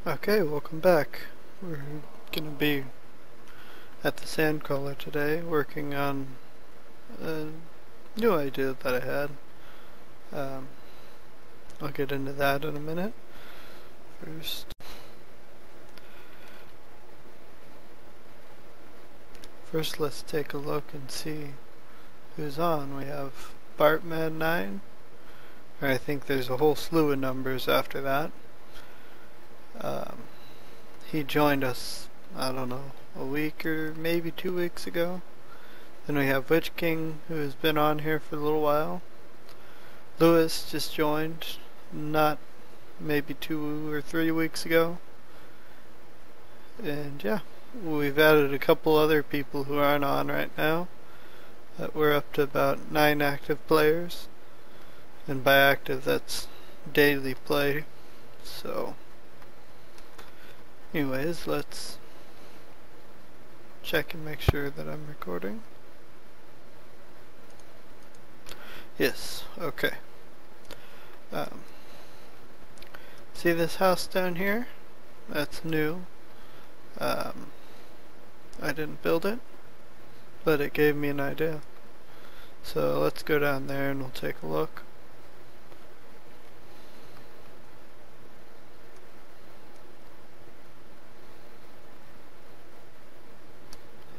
Okay, welcome back. We're gonna be at the Sandcrawler today working on a new idea that I had. Um, I'll get into that in a minute. First let's take a look and see who's on. We have Bartman9, I think there's a whole slew of numbers after that. He joined us, I don't know, a week or maybe 2 weeks ago. Then we have Witch King, who has been on here for a little while. Lewis just joined, not maybe 2 or 3 weeks ago. And yeah, we've added a couple other people who aren't on right now. We're up to about 9 active players. And by active, that's daily play. So anyways, let's check and make sure that I'm recording. Yes, okay. See this house down here? That's new. I didn't build it, but it gave me an idea. So let's go down there and we'll take a look.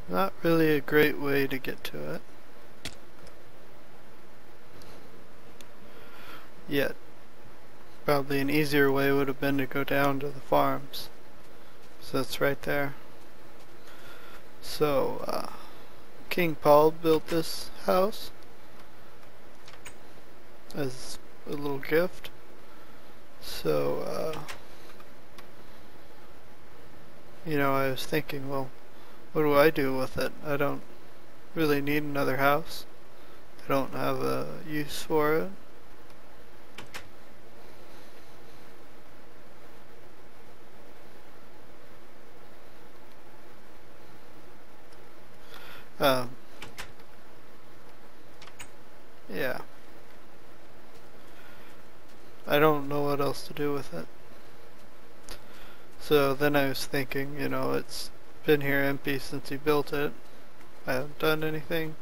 Not really a great way to get to it yet. Probably an easier way would have been to go down to the farms. So that's right there. So King Paul built this house as a little gift. So you know, I was thinking, well, what do I do with it? I don't really need another house. I don't have a use for it. Yeah. I don't know what else to do with it. So then I was thinking, you know, it's been here empty since he built it. I haven't done anything.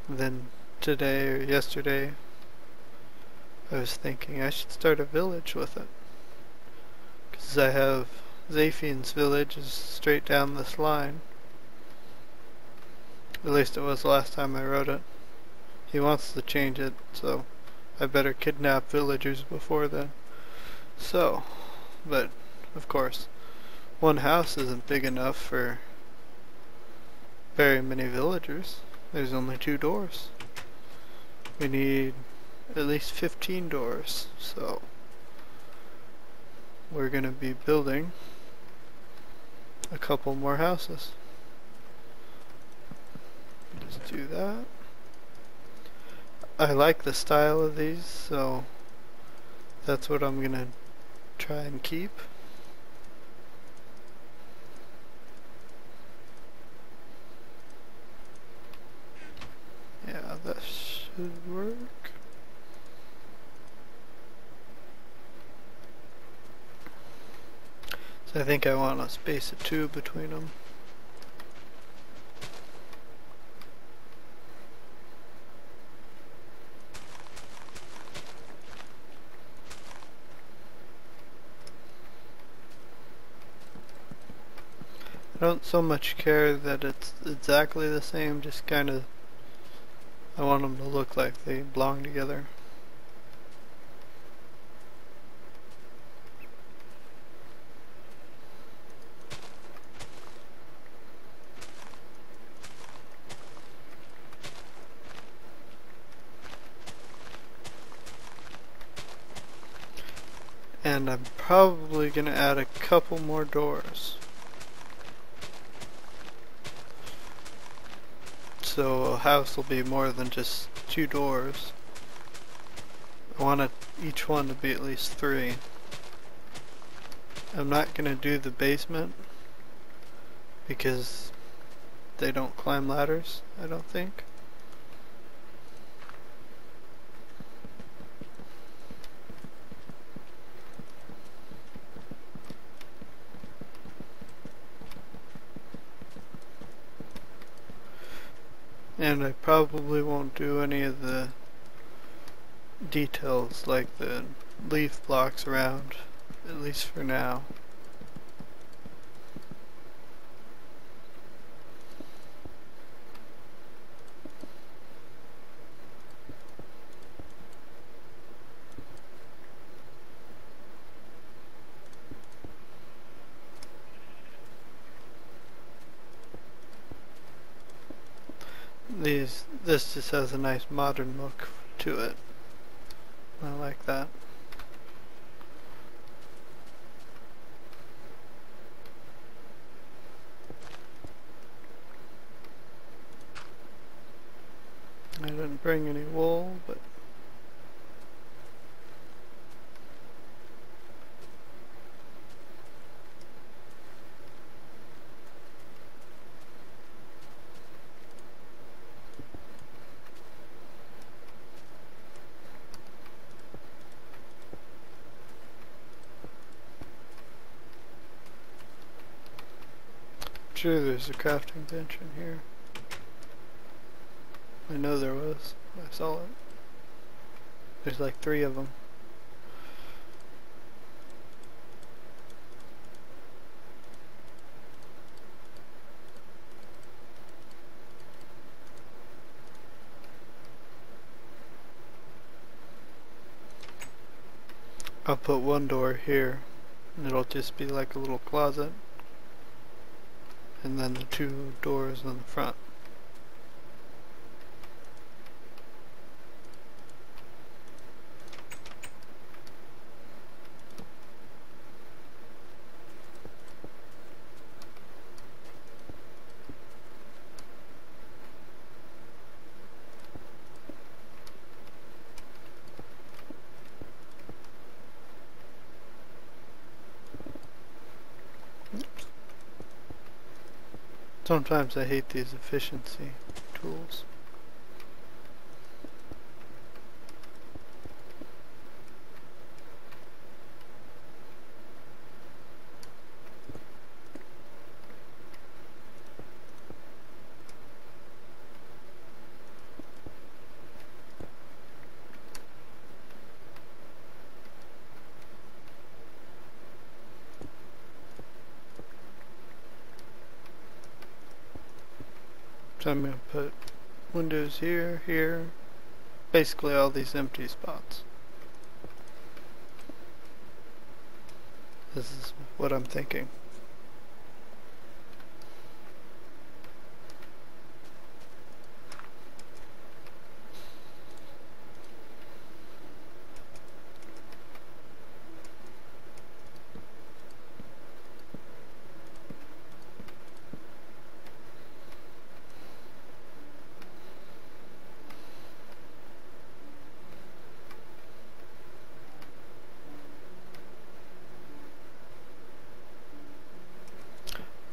Then today or yesterday I was thinking I should start a village with it. Because I have Zaphian's village is straight down this line. At least it was the last time I wrote it. He wants to change it, so I better kidnap villagers before then. So, but of course, one house isn't big enough for very many villagers. There's only 2 doors. We need at least 15 doors, so we're gonna be building a couple more houses. Just do that. I like the style of these, so that's what I'm gonna try and keep. Yeah, that should work. So I think I want a space of 2 between them. I don't so much care that it's exactly the same, just kind of I want them to look like they belong together. And I'm probably going to add a couple more doors. So a house will be more than just 2 doors. I want each one to be at least 3. I'm not going to do the basement because they don't climb ladders, I don't think. And I probably won't do any of the details like the leaf blocks around, at least for now. This just has a nice modern look to it. I like that. I didn't bring any wool, but I'm sure there's a crafting bench in here. I know there was. I saw it. There's like 3 of them. I'll put one door here, and it'll just be like a little closet, and then the 2 doors in the front. Sometimes I hate these efficiency tools. So I'm going to put windows here, here, basically all these empty spots. This is what I'm thinking.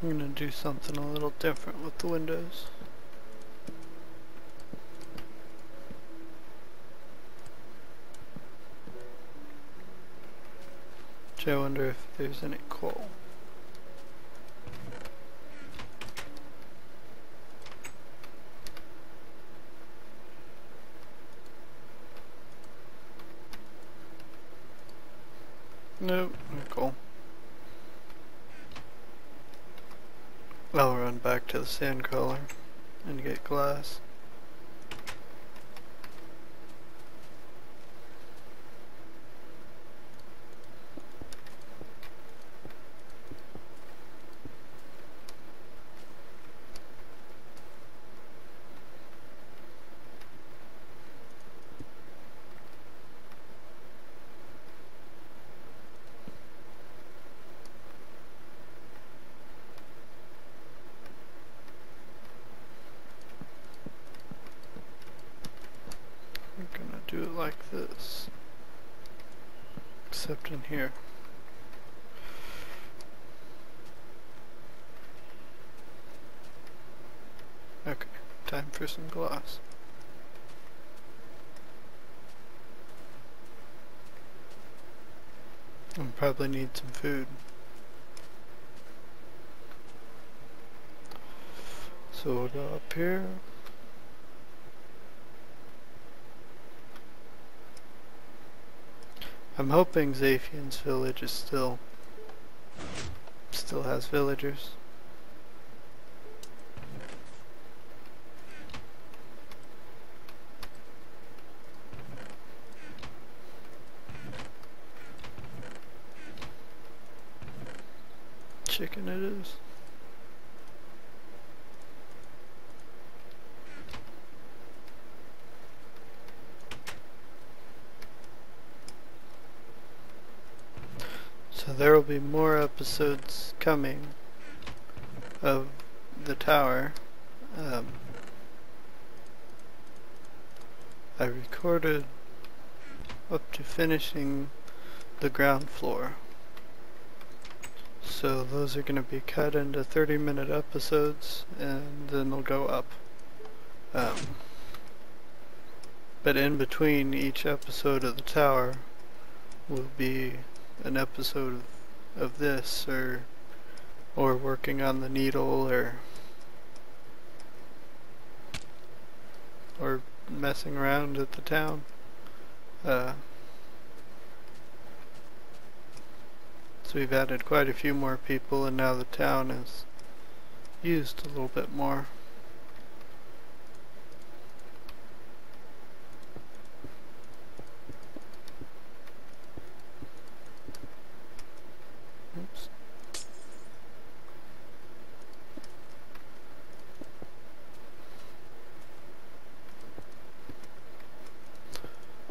I'm going to do something a little different with the windows. I wonder if there's any coal. Nope, no coal. I'll run back to the Sandcrawler and get glass. Do it like this, except in here. Okay, time for some glass. I'll probably need some food. So we'll go up here. I'm hoping Zaphian's village is still has villagers. Chicken it is. So there will be more episodes coming of the tower. I recorded up to finishing the ground floor. So those are going to be cut into 30-minute episodes and then they'll go up. But in between each episode of the tower will be an episode of this or working on the needle or messing around at the town. So we've added quite a few more people and now the town is used a little bit more. Oops.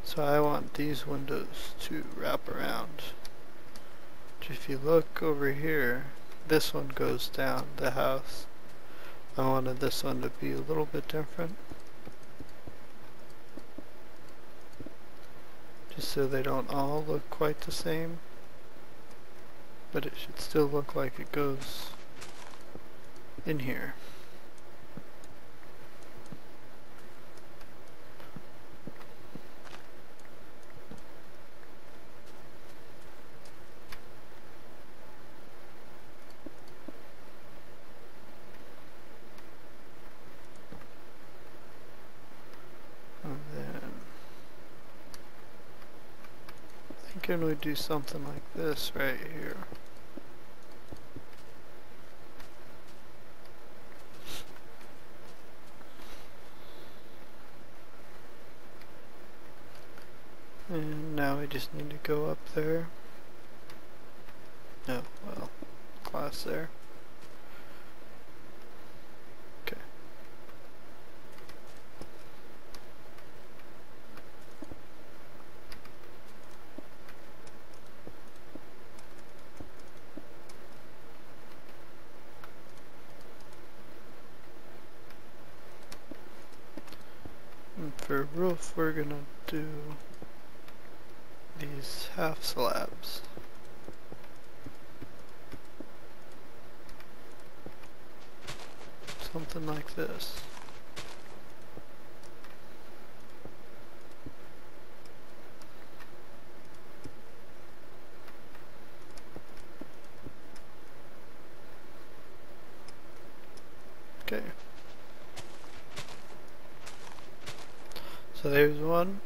So I want these windows to wrap around. If you look over here, this one goes down the house. I wanted this one to be a little bit different. Just so they don't all look quite the same. But it should still look like it goes in here. Can we do something like this right here? And now we just need to go up there. No, well, glass there. Okay. For roof, we're gonna do these half slabs. Something like this. Okay. So there's one.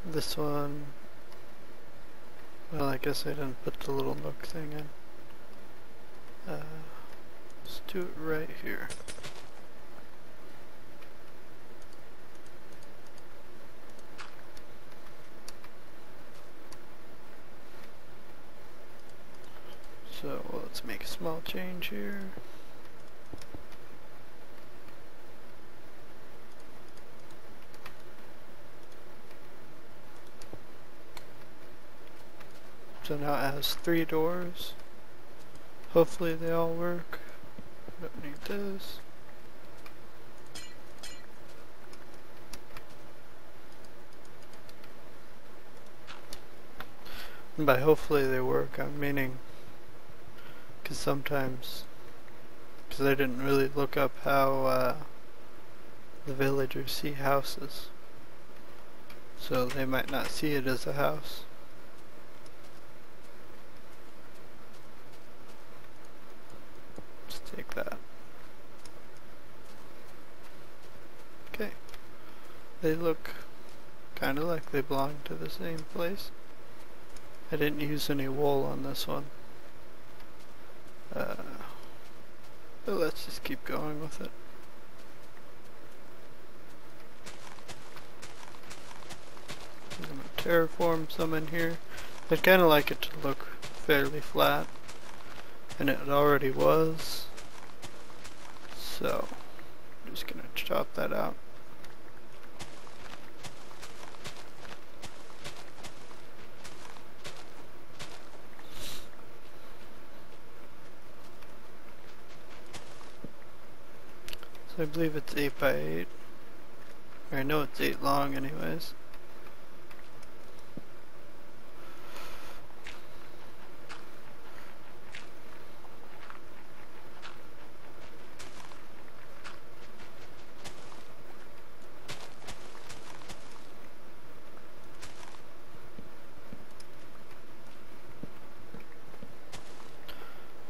This one, well, I guess I didn't put the little nook thing in. Let's do it right here. So let's make a small change here. So now it has 3 doors. Hopefully they all work. Don't need this. And by hopefully they work, I'm meaning because sometimes, because I didn't really look up how the villagers see houses. So they might not see it as a house. Take that. Okay. They look kind of like they belong to the same place. I didn't use any wool on this one. But let's just keep going with it. I'm gonna terraform some in here. I'd kind of like it to look fairly flat, and it already was. So, I'm just gonna chop that out. So I believe it's 8 by 8. Or I know it's 8 long anyways.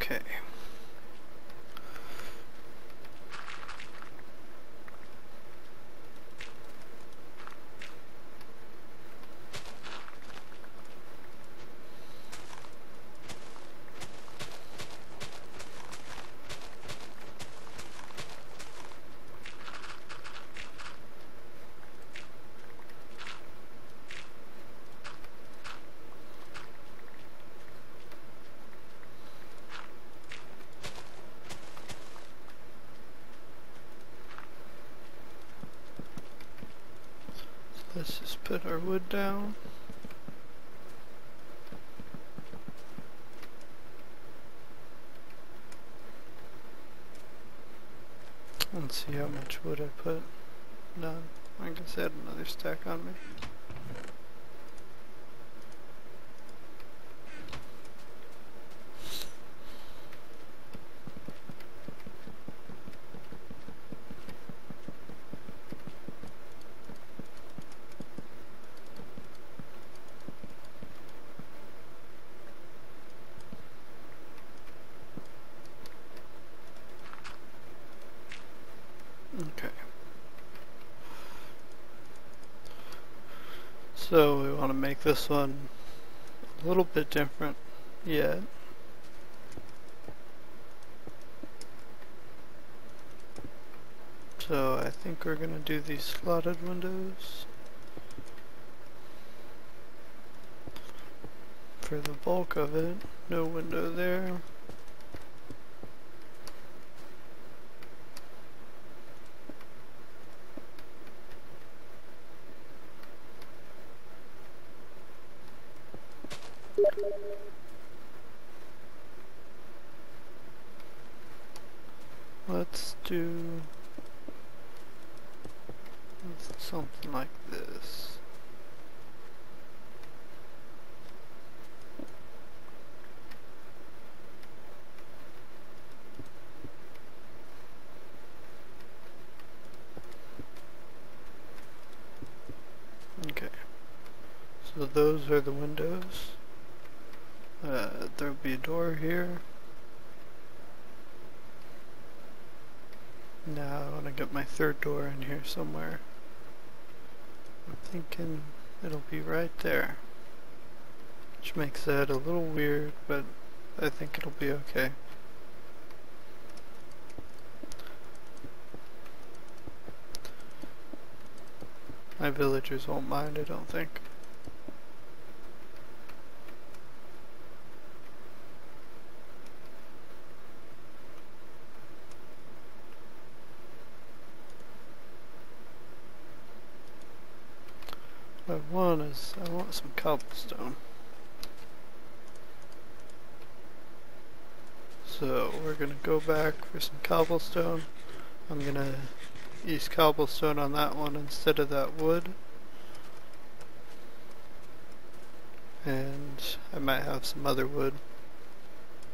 Okay. Let's just put our wood down. Let's see how much wood I put. None. I guess I had another stack on me. Okay. So we want to make this one a little bit different yet. So I think we're going to do these slotted windows for the bulk of it. No window there. Let's do something like this. Okay, so those are the windows. There'll be a door here. Now I want to get my third door in here somewhere. I'm thinking it'll be right there. Which makes that a little weird, but I think it'll be okay. My villagers won't mind, I don't think. What I want some cobblestone. So we're gonna go back for some cobblestone. I'm gonna use cobblestone on that one instead of that wood. And I might have some other wood.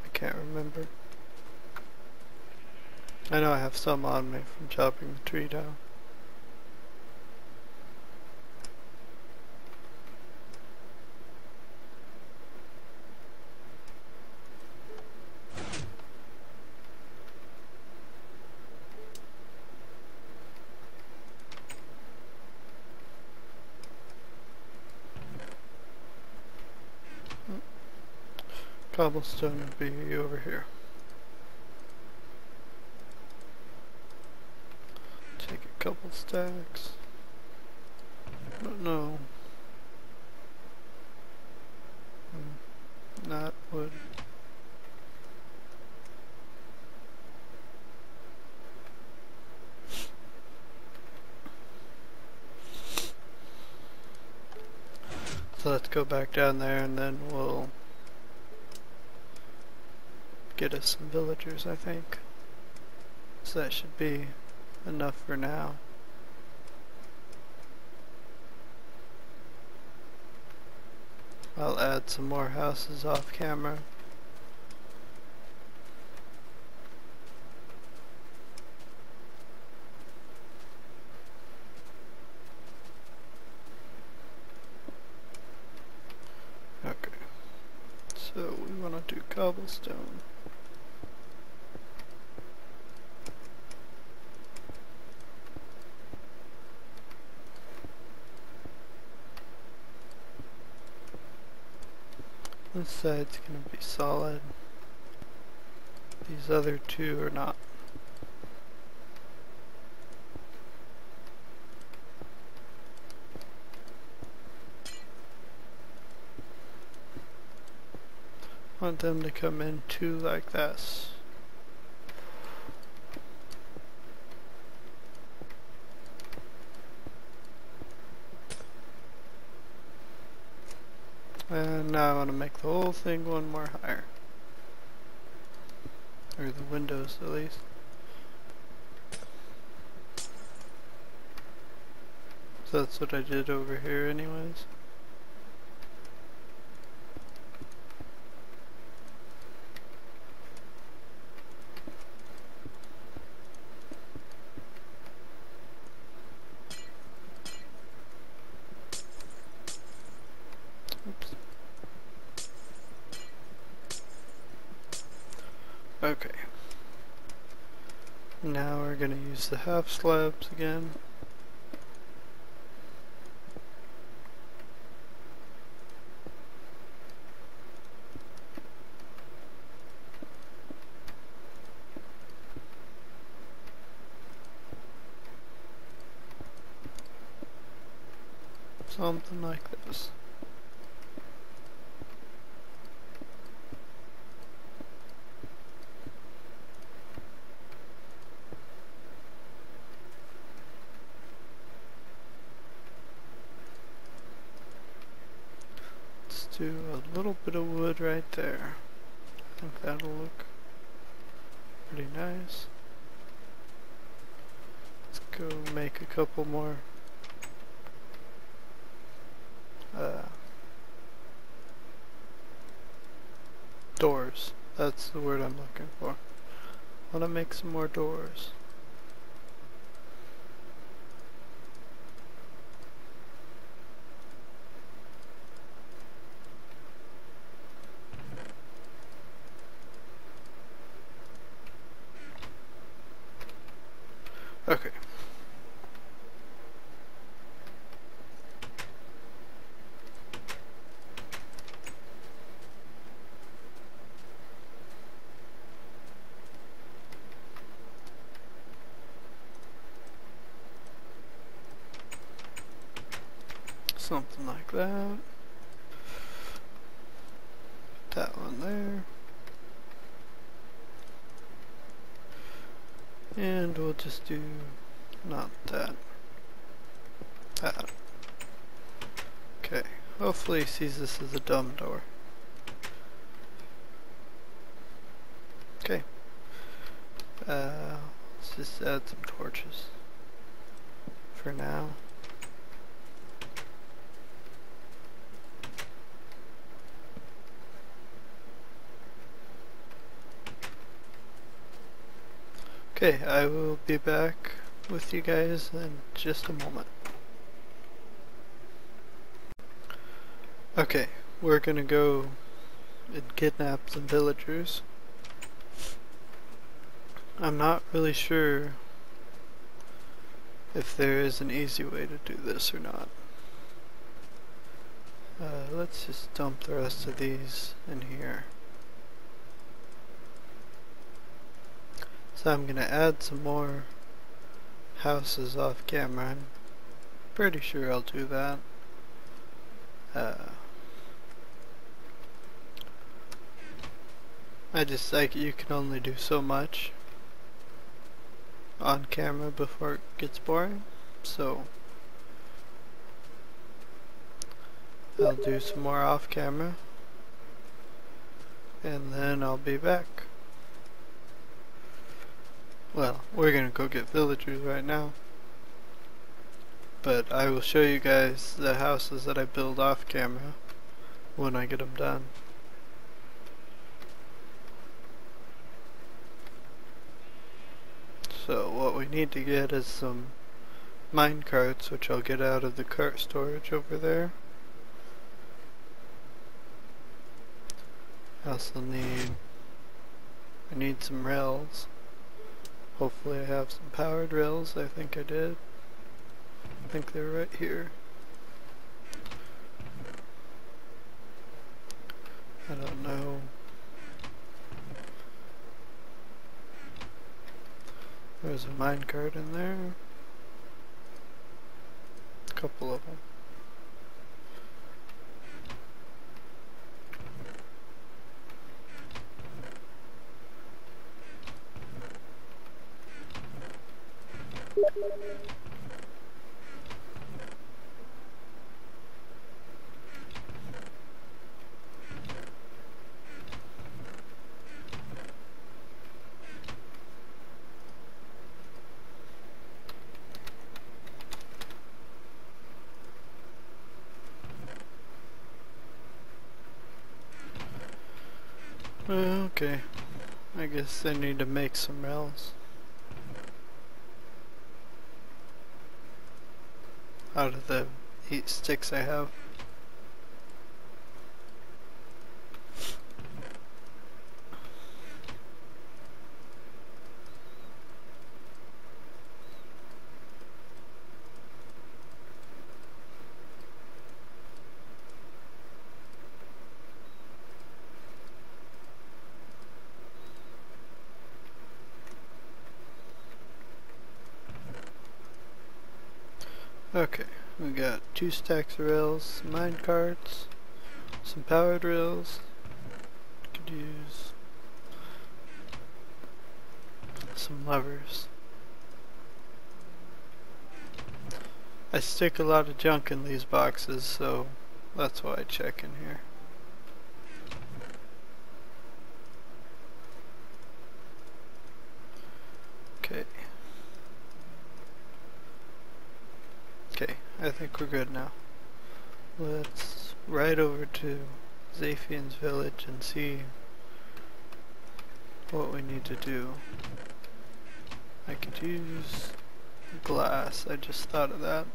I can't remember. I know I have some on me from chopping the tree down. Cobblestone would be over here. Take a couple stacks. But no. Not wood. So let's go back down there and then we'll get us some villagers, I think. So that should be enough for now. I'll add some more houses off camera. Okay, so we want to do cobblestone. This side's gonna be solid. These other two are not. Want them to come in two like this. And now I want to make the whole thing one more higher. Or the windows at least. So that's what I did over here anyways. Oops. Okay. Now we're gonna use the half slabs again. Something like this. Let's do a little bit of wood right there. I think that'll look pretty nice. Let's go make a couple more doors. That's the word I'm looking for. I want to make some more doors. Okay. Something like that. Put that one there. And we'll just do not that. That. Okay. Hopefully he sees this as a dumb door. Okay. Let's just add some torches for now. Okay, I will be back with you guys in just a moment. Okay, we're gonna go and kidnap some villagers. I'm not really sure if there is an easy way to do this or not. Let's just dump the rest of these in here. So I'm gonna add some more houses off camera. I'm pretty sure I'll do that. You can only do so much on camera before it gets boring, so I'll do some more off camera and then I'll be back. Well, we're gonna go get villagers right now, but I will show you guys the houses that I build off camera when I get them done. So what we need to get is some mine carts, which I'll get out of the cart storage over there. I also need some rails. Hopefully I have some powered rails. I think I did. I think they're right here. I don't know. There's a minecart in there. A couple of them. Okay, I guess I need to make some rails out of the 8 sticks I have. Okay, we got 2 stacks of rails, some mine carts, some powered rails. Could use some levers. I stick a lot of junk in these boxes, so that's why I check in here. Okay. Okay, I think we're good now. Let's ride over to Zaphian's village and see what we need to do. I could use glass, I just thought of that.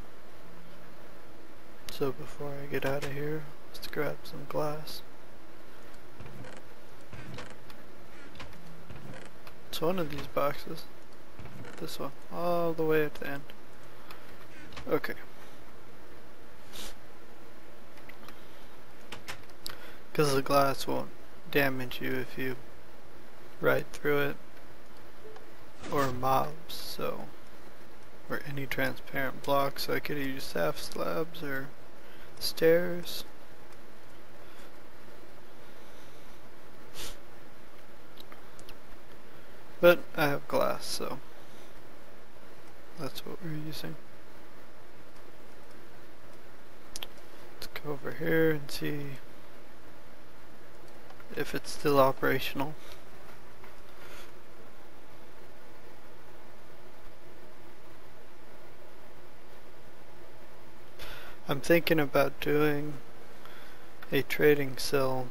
So before I get out of here, let's grab some glass. It's one of these boxes. This one, all the way at the end. Okay. Because the glass won't damage you if you ride through it, or mobs, so, or any transparent blocks, so I could use half slabs or stairs. But I have glass, so that's what we're using. Let's go over here and see if it's still operational. I'm thinking about doing a trading cell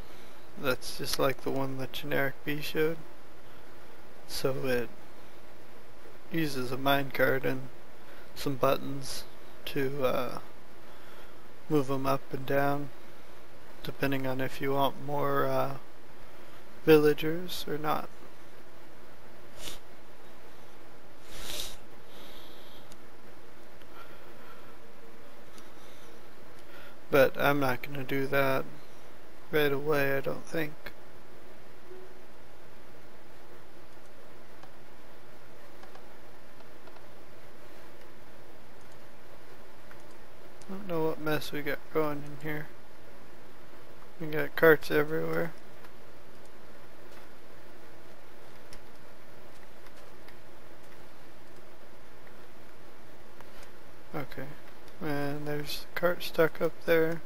that's just like the one that Generic B showed. So it uses a minecart and some buttons to move them up and down, depending on if you want more villagers or not. But I'm not going to do that right away, I don't think. mess we got going in here. We got carts everywhere. Okay, and there's the cart stuck up there.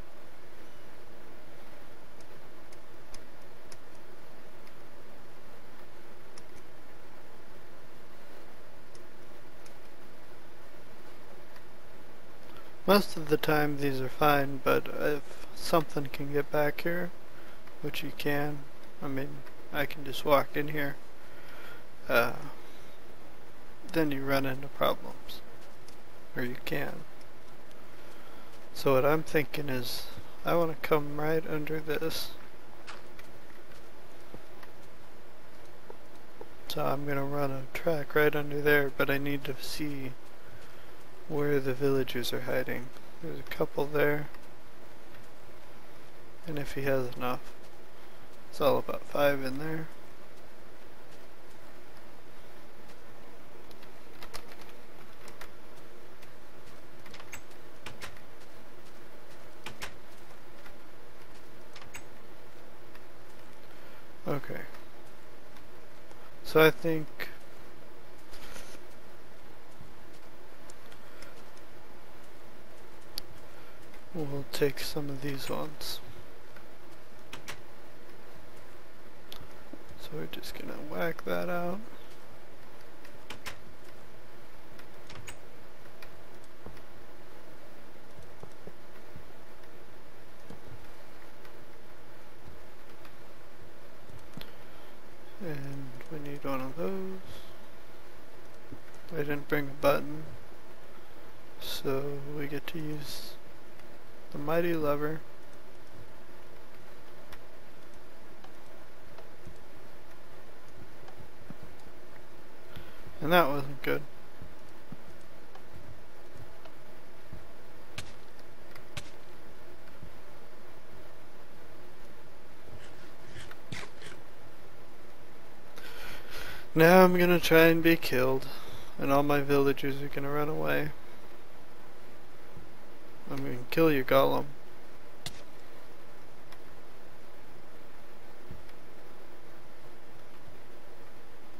Most of the time these are fine, but if something can get back here, which you can, I mean, I can just walk in here, then you run into problems. Or you can. So what I'm thinking is, I want to come right under this. So I'm going to run a track right under there, but I need to see where the villagers are hiding. There's a couple there, and if he has enough, it's all about 5 in there. Okay, so I think we'll take some of these ones. So we're just gonna whack that out. And we need one of those. I didn't bring a button, so we get to use the mighty lever. And that wasn't good. Now I'm gonna try and be killed, and all my villagers are gonna run away. I'm gonna kill your golem.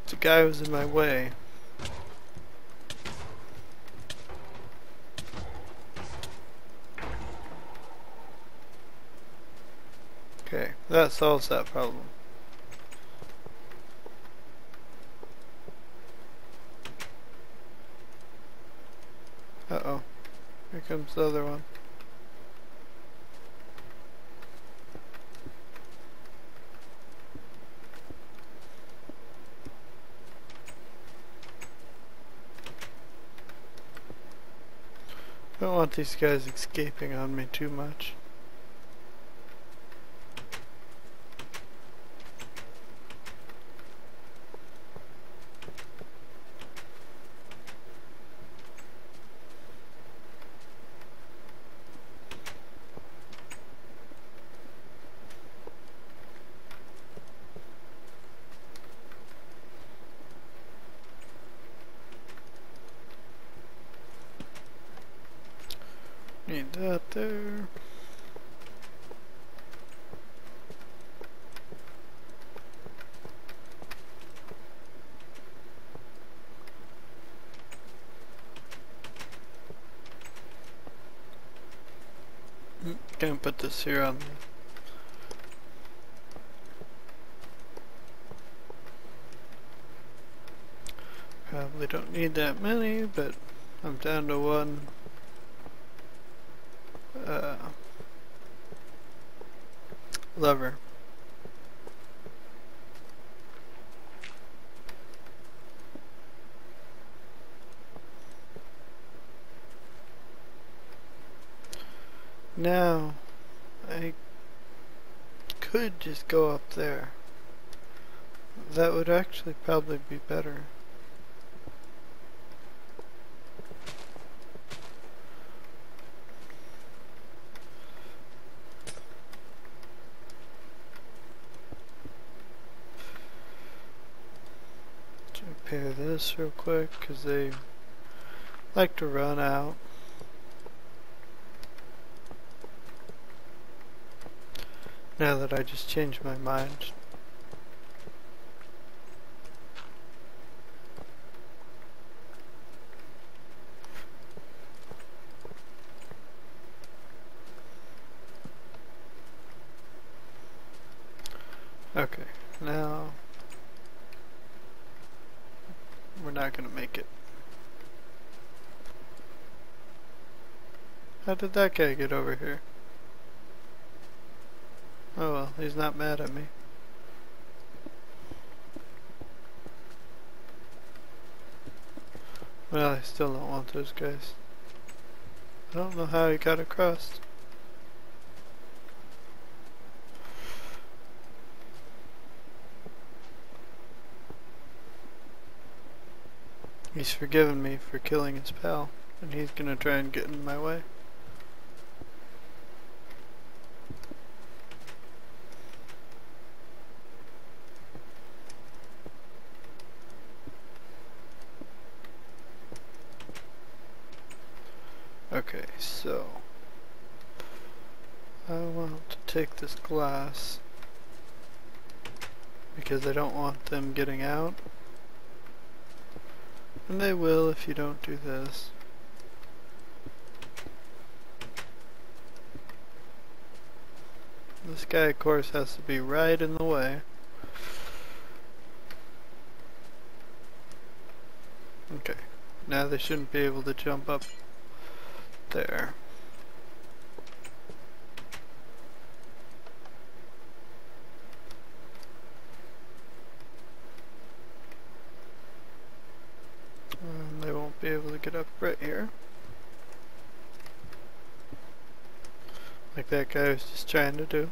The guy was in my way. Okay, that solves that problem. Uh-oh. Here comes the other one. I don't want these guys escaping on me too much. Need that there. Gonna put this here on the probably don't need that many, but I'm down to one. Lever. Now, I could just go up there. That would actually probably be better. Repair this real quick because they like to run out. Now that I just changed my mind. Okay, now we're not gonna make it. How did that guy get over here? Oh well, he's not mad at me. Well, I still don't want those guys. I don't know how he got across. He's forgiven me for killing his pal, and he's gonna try and get in my way. Okay, so I want to take this glass because I don't want them getting out, and they will if you don't do this. This guy, of course, has to be right in the way. Okay, now they shouldn't be able to jump up there. And they won't be able to get up right here. Like that guy was just trying to do.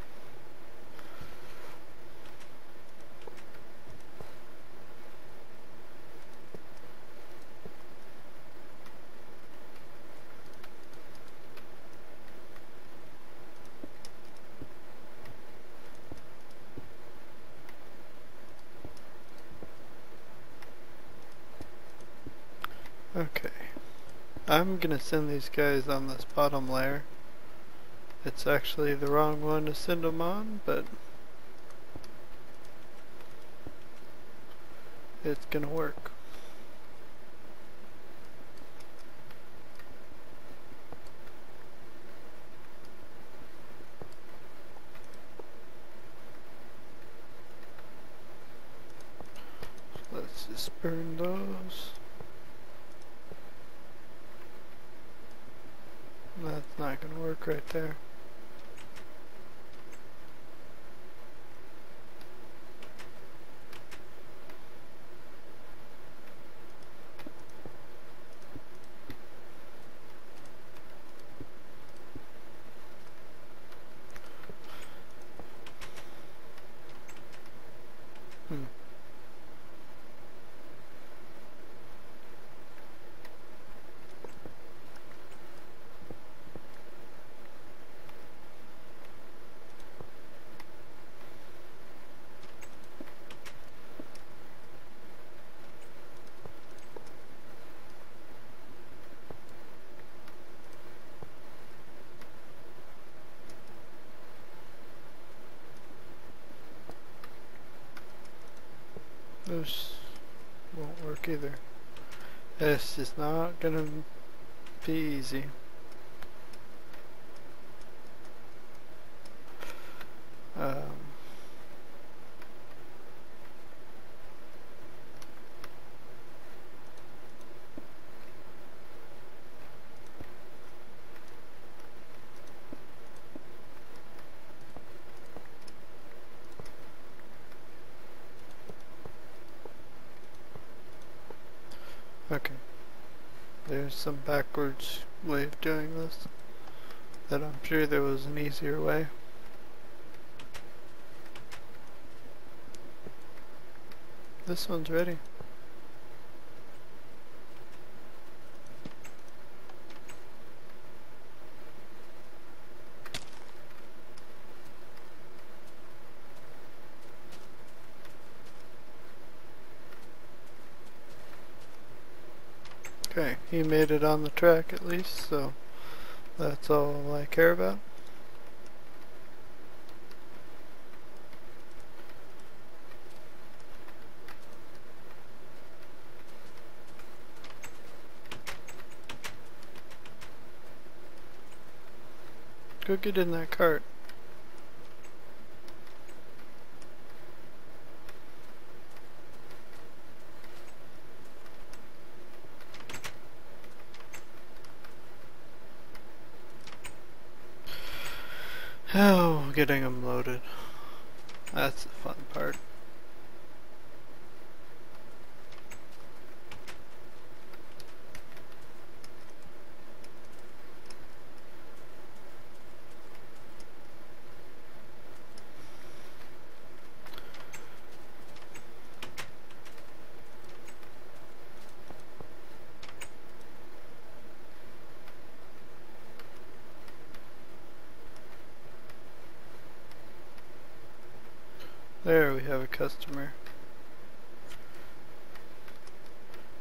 Okay, I'm gonna send these guys on this bottom layer. It's actually the wrong one to send them on, but it's gonna work. Let's just burn those. That's not gonna work right there. Those won't work either. This is not gonna be easy. Okay, there's some backwards way of doing this, that I'm sure there was an easier way. This one's ready. Okay, he made it on the track at least, so that's all I care about. Go get in that cart. Oh, getting them loaded. That's the fun part. There we have a customer.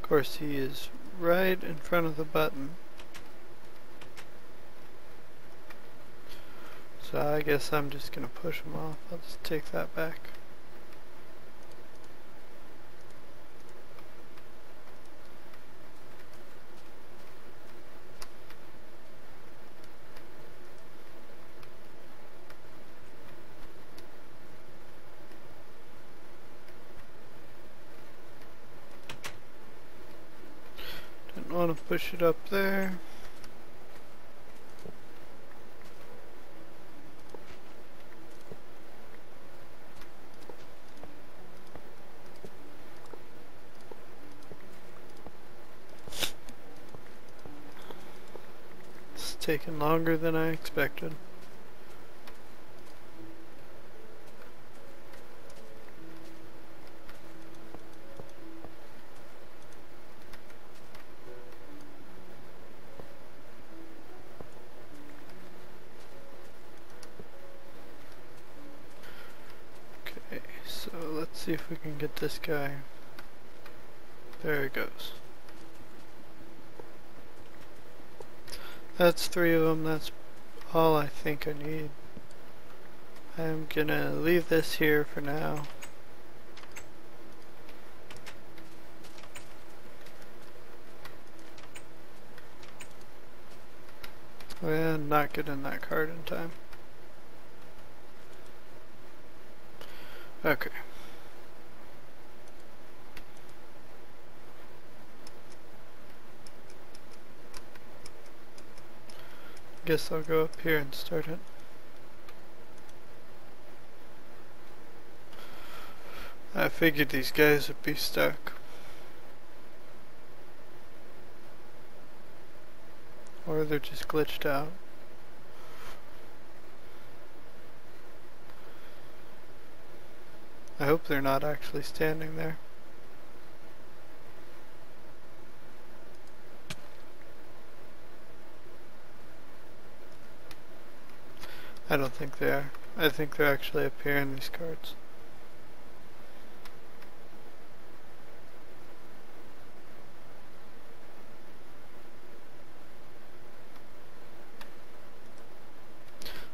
Of course, he is right in front of the button. So I guess I'm just gonna push him off. I'll just take that back. Didn't want to push it up there. It's taking longer than I expected. So let's see if we can get this guy. There he goes. That's 3 of them. That's all I think I need. I'm gonna leave this here for now. And not get in that cart in time. Okay. Guess I'll go up here and start it. I figured these guys would be stuck. Or they're just glitched out. I hope they're not actually standing there. I don't think they are. I think they're actually up here in these cards.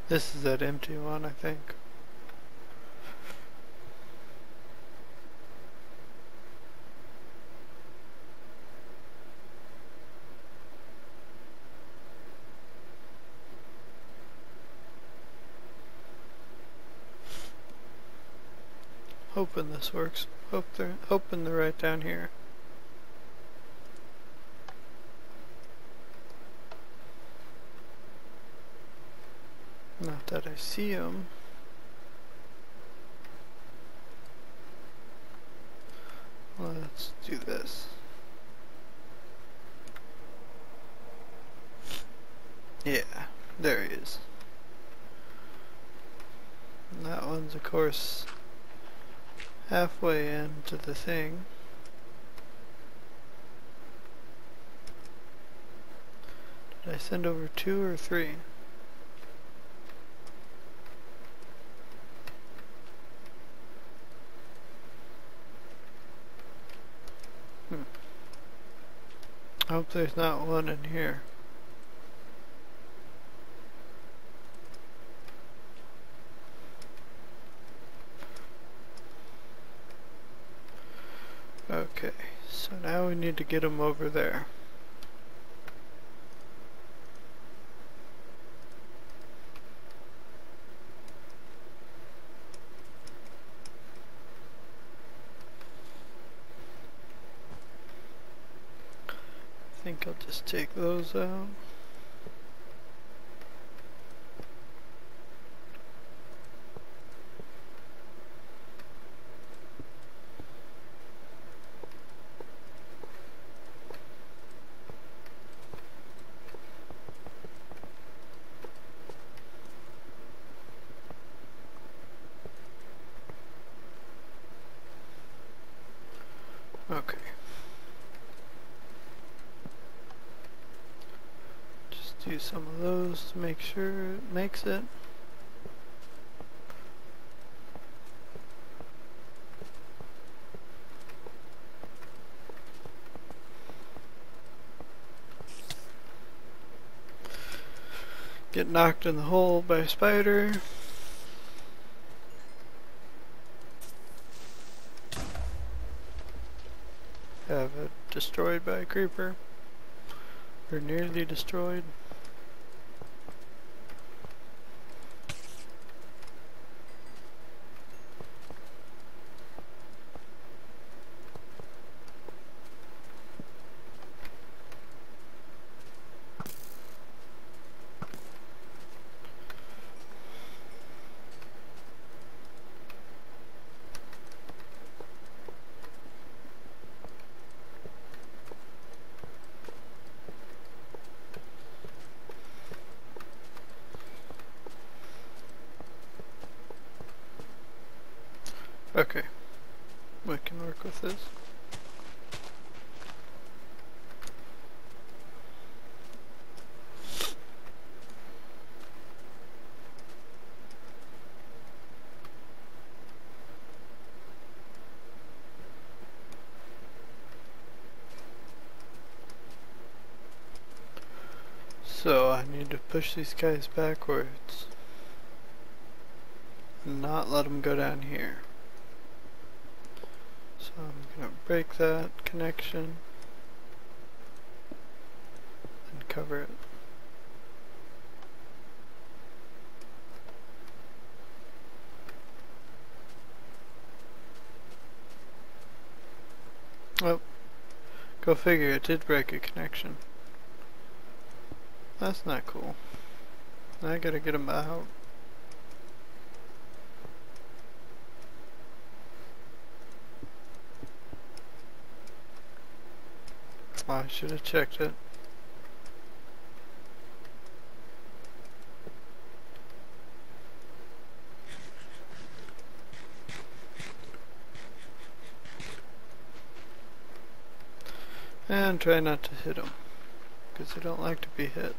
This is that empty one, I think. Hoping this works. Hoping they're right down here. Not that I see them. Let's do this. Yeah, there he is. And that one's, of course, halfway into the thing. Did I send over 2 or 3? I hope there's not one in here. Okay, so now we need to get them over there. think I'll just take those out. Okay. Just do some of those to make sure it makes it. Get knocked in the hole by a spider. Have it destroyed by a creeper. Or nearly destroyed. Okay, we can work with this. So I need to push these guys backwards and not let them go down here. So I'm going to break that connection and cover it. Oh, go figure, it did break a connection. That's not cool. I gotta get them out. Oh, I should have checked it. And try not to hit them, because they don't like to be hit.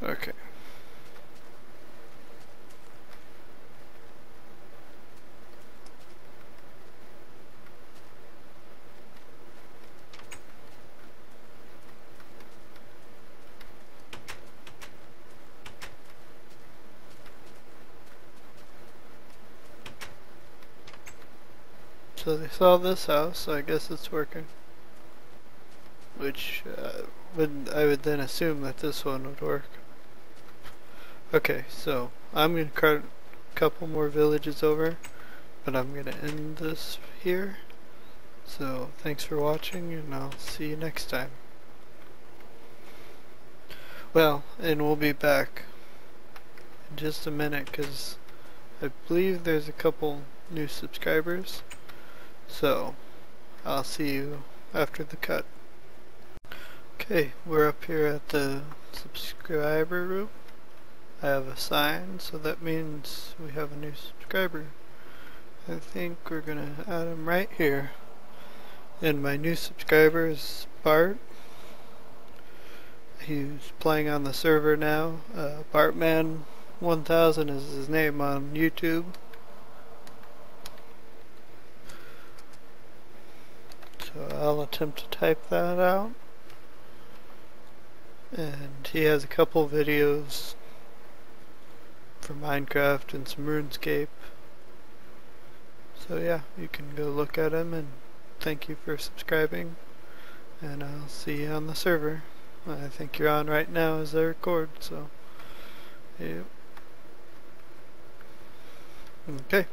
Okay. So they saw this house, so I guess it's working. Which I would then assume that this one would work. Okay, so I'm going to cart a couple more villages over, but I'm going to end this here. So thanks for watching, and I'll see you next time. Well, and we'll be back in just a minute, because I believe there's a couple new subscribers. So I'll see you after the cut. Okay, we're up here at the subscriber room. I have a sign, so that means we have a new subscriber. I think we're gonna add him right here. And my new subscriber is Bart. He's playing on the server now. Bartman1000 is his name on YouTube. So I'll attempt to type that out. And he has a couple videos for Minecraft and some RuneScape. So yeah, you can go look at him, and thank you for subscribing, and I'll see you on the server. I think you're on right now as I record, so yep. Okay.